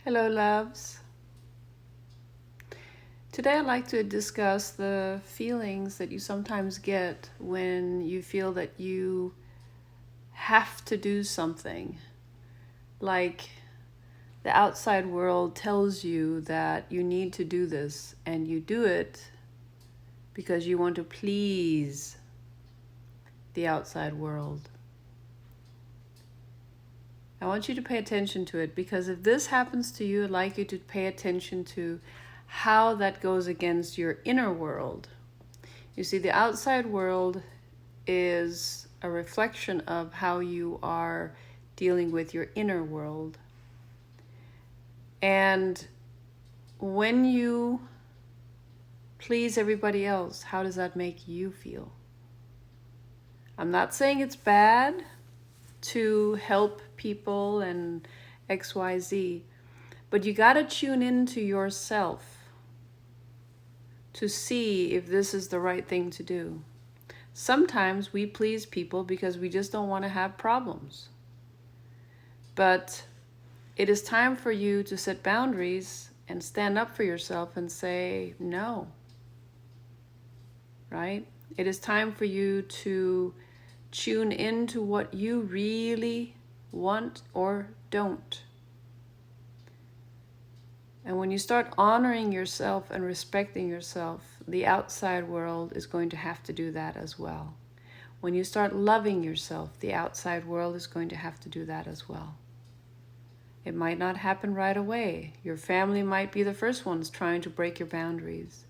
Hello, loves. Today I'd like to discuss the feelings that you sometimes get when you feel that you have to do something. Like the outside world tells you that you need to do this, and you do it because you want to please the outside world. I want you to pay attention to it, because if this happens to you, I'd like you to pay attention to how that goes against your inner world. You see, the outside world is a reflection of how you are dealing with your inner world. And when you please everybody else, how does that make you feel? I'm not saying it's bad to help people and XYZ, but you got to tune into yourself to see if this is the right thing to do. Sometimes we please people because we just don't want to have problems. But it is time for you to set boundaries and stand up for yourself and say no. Right? It is time for you to tune into what you really want or don't. And when you start honoring yourself and respecting yourself, the outside world is going to have to do that as well. When you start loving yourself, the outside world is going to have to do that as well. It might not happen right away. Your family might be the first ones trying to break your boundaries.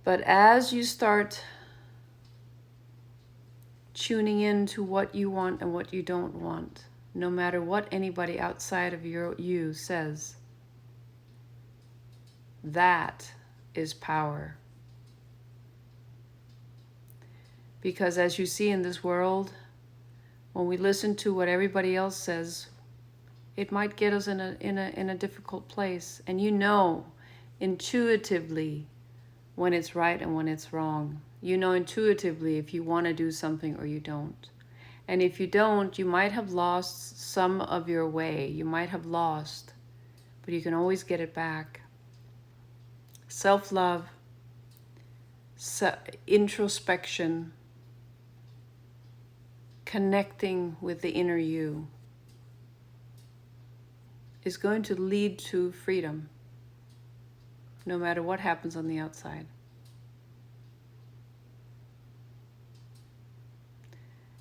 But as you start tuning into what you want and what you don't want, no matter what anybody outside of you says, that is power. Because as you see in this world, when we listen to what everybody else says, it might get us in a difficult place. And you know intuitively when it's right and when it's wrong. You know intuitively if you want to do something or you don't. And if you don't, you might have lost some of your way. You might have lost, but you can always get it back. Self-love, introspection, connecting with the inner you is going to lead to freedom, no matter what happens on the outside.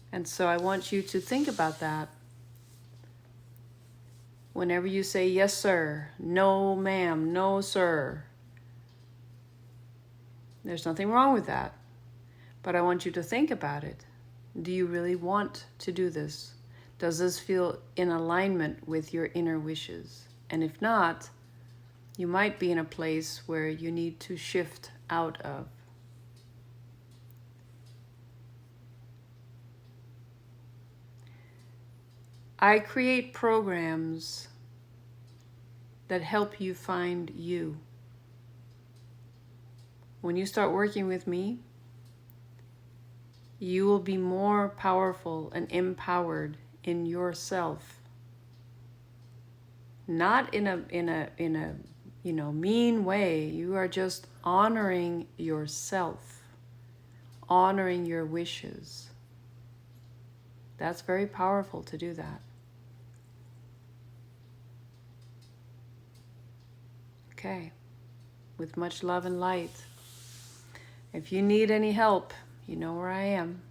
And so I want you to think about that. Whenever you say yes, sir, no, ma'am, no, sir, there's nothing wrong with that. But I want you to think about it. Do you really want to do this? Does this feel in alignment with your inner wishes? And if not, you might be in a place where you need to shift out of. I create programs that help you find you. When you start working with me, you will be more powerful and empowered in yourself. Not in a mean way. You are just honoring yourself, honoring your wishes. That's very powerful to do that. Okay, with much love and light. If you need any help, you know where I am.